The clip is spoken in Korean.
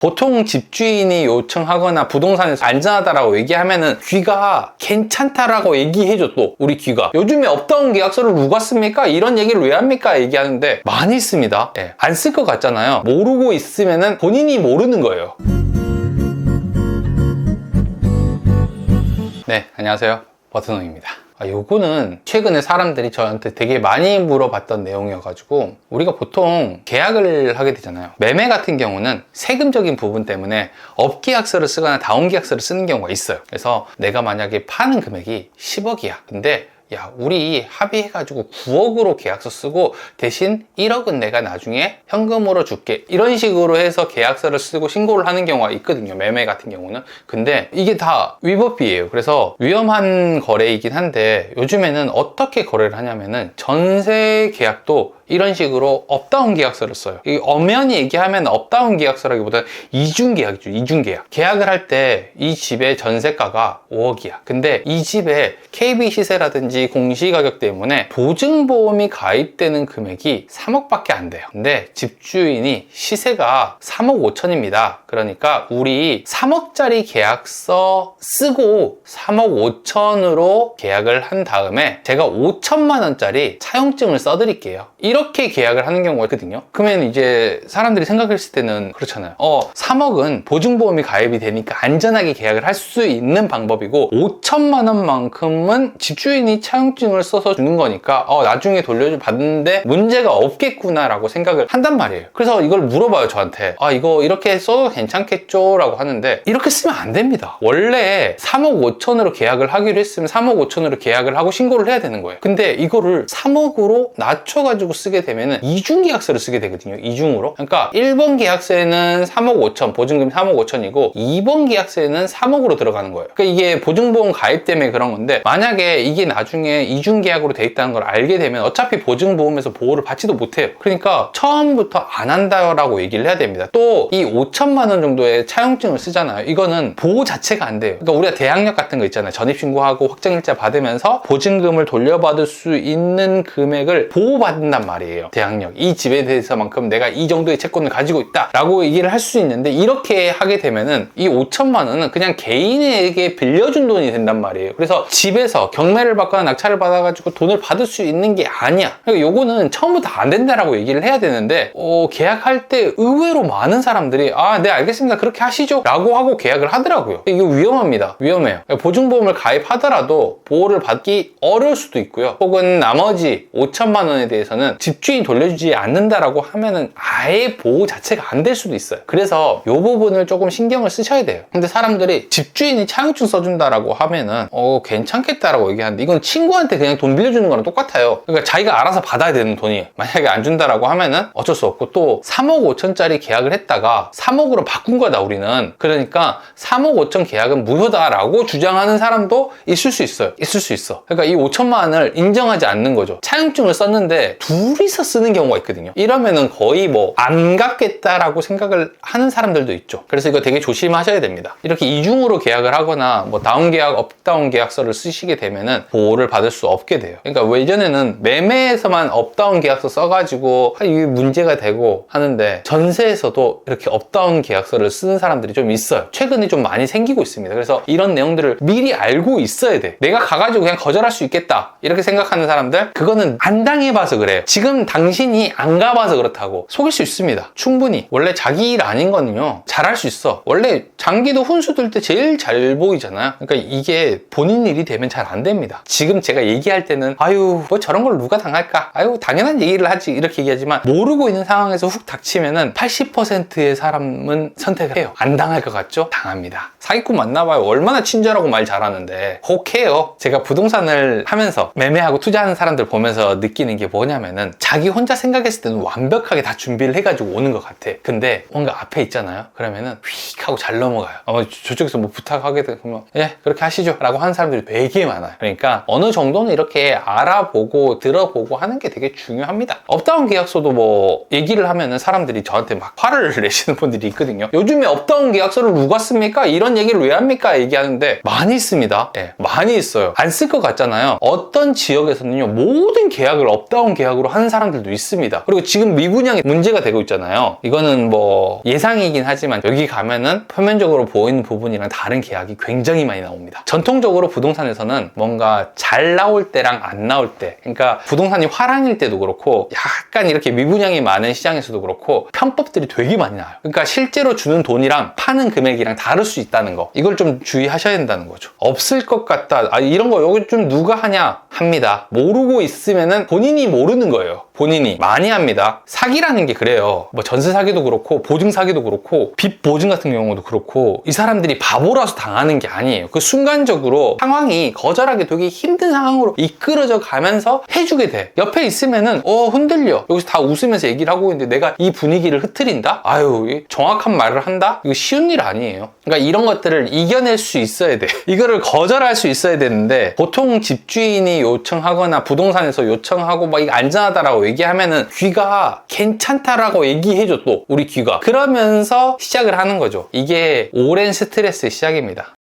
보통 집주인이 요청하거나 부동산에서 안전하다라고 얘기하면은 귀가 괜찮다라고 얘기해줘. 또 우리 귀가 요즘에 업다운 계약서를 누가 씁니까? 이런 얘기를 왜 합니까? 얘기하는데 많이 씁니다. 안 쓸 것 같잖아요. 모르고 있으면은 본인이 모르는 거예요. 네, 안녕하세요, 버트농입니다. 요거는 최근에 사람들이 저한테 되게 많이 물어봤던 내용이어가지고, 우리가 보통 계약을 하게 되잖아요. 매매 같은 경우는 세금적인 부분 때문에 업계약서를 쓰거나 다운계약서를 쓰는 경우가 있어요. 그래서 내가 만약에 파는 금액이 10억이야. 근데 야, 우리 합의해가지고 9억으로 계약서 쓰고 대신 1억은 내가 나중에 현금으로 줄게, 이런 식으로 해서 계약서를 쓰고 신고를 하는 경우가 있거든요, 매매 같은 경우는. 근데 이게 다 위법이에요. 그래서 위험한 거래이긴 한데, 요즘에는 어떻게 거래를 하냐면은 전세 계약도 이런 식으로 업다운 계약서를 써요. 이 엄연히 얘기하면 업다운 계약서라기보다는 이중계약이죠. 이중계약. 계약을 할 때 이 집의 전세가가 5억이야. 근데 이 집에 KB 시세라든지 공시가격 때문에 보증보험이 가입되는 금액이 3억밖에 안 돼요. 근데 집주인이 시세가 3억 5천입니다. 그러니까 우리 3억짜리 계약서 쓰고 3억 5천으로 계약을 한 다음에 제가 5천만 원짜리 차용증을 써드릴게요. 이렇게 계약을 하는 경우가 있거든요. 그러면 이제 사람들이 생각했을 때는 그렇잖아요. 3억은 보증보험이 가입이 되니까 안전하게 계약을 할 수 있는 방법이고, 5천만 원만큼은 집주인이 차용증을 써서 주는 거니까 나중에 돌려받는데 문제가 없겠구나 라고 생각을 한단 말이에요. 그래서 이걸 물어봐요, 저한테. 이거 이렇게 써도 괜찮겠죠? 라고 하는데, 이렇게 쓰면 안 됩니다. 원래 3억 5천으로 계약을 하기로 했으면 3억 5천으로 계약을 하고 신고를 해야 되는 거예요. 근데 이거를 3억으로 낮춰가지고 쓰게 되면은 이중 계약서를 쓰게 되거든요. 이중으로. 그러니까 1번 계약서에는 3억 5천, 보증금 3억 5천이고 2번 계약서에는 3억으로 들어가는 거예요. 그러니까 이게 보증보험 가입 때문에 그런 건데, 만약에 이게 나중에 이중 계약으로 돼 있다는 걸 알게 되면 어차피 보증보험에서 보호를 받지도 못해요. 그러니까 처음부터 안 한다라고 얘기를 해야 됩니다. 또 이 5천만 원 정도의 차용증을 쓰잖아요. 이거는 보호 자체가 안 돼요. 그러니까 우리가 대항력 같은 거 있잖아요. 전입신고하고 확정일자 받으면서 보증금을 돌려받을 수 있는 금액을 보호받는단 말이에요. 대항력. 이 집에 대해서만큼 내가 이 정도의 채권을 가지고 있다 라고 얘기를 할 수 있는데, 이렇게 하게 되면은 이 5천만 원은 그냥 개인에게 빌려준 돈이 된단 말이에요. 그래서 집에서 경매를 받거나 낙찰을 받아가지고 돈을 받을 수 있는 게 아니야. 그러니까 요거는 처음부터 안 된다라고 얘기를 해야 되는데, 계약할 때 의외로 많은 사람들이 네, 알겠습니다, 그렇게 하시죠 라고 하고 계약을 하더라고요. 이거 위험합니다. 위험해요. 보증보험을 가입하더라도 보호를 받기 어려울 수도 있고요. 혹은 나머지 5천만 원에 대해서는 집주인 돌려주지 않는다라고 하면은 아예 보호 자체가 안 될 수도 있어요. 그래서 이 부분을 조금 신경을 쓰셔야 돼요. 근데 사람들이 집주인이 차용증 써준다라고 하면은 괜찮겠다라고 얘기하는데, 이건 친구한테 그냥 돈 빌려주는 거랑 똑같아요. 그러니까 자기가 알아서 받아야 되는 돈이, 만약에 안 준다라고 하면은 어쩔 수 없고, 또 3억 5천짜리 계약을 했다가 3억으로 바꾼 거다 우리는. 그러니까 3억 5천 계약은 무효다라고 주장하는 사람도 있을 수 있어요. 있을 수 있어. 그러니까 이 5천만 원을 인정하지 않는 거죠. 차용증을 썼는데 둘이서 쓰는 경우가 있거든요. 이러면은 거의 안 갚겠다라고 생각을 하는 사람들도 있죠. 그래서 이거 되게 조심하셔야 됩니다. 이렇게 이중으로 계약을 하거나 다운 계약, 업다운 계약서를 쓰시게 되면은 보호를 받을 수 없게 돼요. 그러니까 예전에는 매매에서만 업다운 계약서 써가지고 이게 문제가 되고 하는데, 전세에서도 이렇게 업다운 계약서를 쓰는 사람들이 좀 있어요. 최근에 좀 많이 생기고 있습니다. 그래서 이런 내용들을 미리 알고 있어야 돼. 내가 가가지고 그냥 거절할 수 있겠다 이렇게 생각하는 사람들, 그거는 안 당해봐서 그래요. 지금 당신이 안 가봐서 그렇다고. 속일 수 있습니다. 충분히. 원래 자기 일 아닌 거는요, 잘할 수 있어. 원래 장기도 훈수 둘 때 제일 잘 보이잖아요. 그러니까 이게 본인 일이 되면 잘 안 됩니다. 지금 제가 얘기할 때는 저런 걸 누가 당할까? 당연한 얘기를 하지 이렇게 얘기하지만, 모르고 있는 상황에서 훅 닥치면은 80%의 사람은 선택을 해요. 안 당할 것 같죠? 당합니다. 사기꾼 만나봐요. 얼마나 친절하고 말 잘하는데 혹해요. 제가 부동산을 하면서 매매하고 투자하는 사람들 보면서 느끼는 게 뭐냐면은, 자기 혼자 생각했을 때는 완벽하게 다 준비를 해가지고 오는 것 같아. 근데 뭔가 앞에 있잖아요. 그러면은 휙 하고 잘 넘어가요. 저쪽에서 부탁하게 되면 그렇게 하시죠 라고 하는 사람들이 되게 많아요. 그러니까 어느 정도는 이렇게 알아보고 들어보고 하는 게 되게 중요합니다. 업다운 계약서도 얘기를 하면은 사람들이 저한테 막 화를 내시는 분들이 있거든요. 요즘에 업다운 계약서를 누가 씁니까? 이런 얘기를 왜 합니까? 얘기하는데, 많이 있습니다. 많이 있어요. 안 쓸 것 같잖아요. 어떤 지역에서는요, 모든 계약을 업다운 계약으로 하는 하는 사람들도 있습니다. 그리고 지금 미분양이 문제가 되고 있잖아요. 이거는 뭐 예상이긴 하지만 여기 가면은 표면적으로 보이는 부분이랑 다른 계약이 굉장히 많이 나옵니다. 전통적으로 부동산에서는 뭔가 잘 나올 때랑 안 나올 때, 그러니까 부동산이 화랑일 때도 그렇고 약간 이렇게 미분양이 많은 시장에서도 그렇고 편법들이 되게 많이 나와요. 그러니까 실제로 주는 돈이랑 파는 금액이랑 다를 수 있다는 거, 이걸 좀 주의하셔야 된다는 거죠. 없을 것 같다, 이런 거 여기 좀 누가 하냐 합니다. 모르고 있으면은 본인이 모르는 거예요. 본인이 많이 합니다. 사기라는 게 그래요. 뭐 전세 사기도 그렇고 보증 사기도 그렇고 빚 보증 같은 경우도 그렇고, 이 사람들이 바보라서 당하는 게 아니에요. 그 순간적으로 상황이 거절하기 되게 힘든 상황으로 이끌어져 가면서 해주게 돼. 옆에 있으면은 흔들려. 여기서 다 웃으면서 얘기를 하고 있는데 내가 이 분위기를 흐트린다? 아유, 정확한 말을 한다? 이거 쉬운 일 아니에요. 그러니까 이런 것들을 이겨낼 수 있어야 돼. 이거를 거절할 수 있어야 되는데, 보통 집주인이 요청하거나 부동산에서 요청하고 막 이거 안전하다라고 얘기하면은 귀가 괜찮다라고 얘기해줘, 또 우리 귀가. 그러면서 시작을 하는 거죠. 이게 오랜 스트레스의 시작입니다.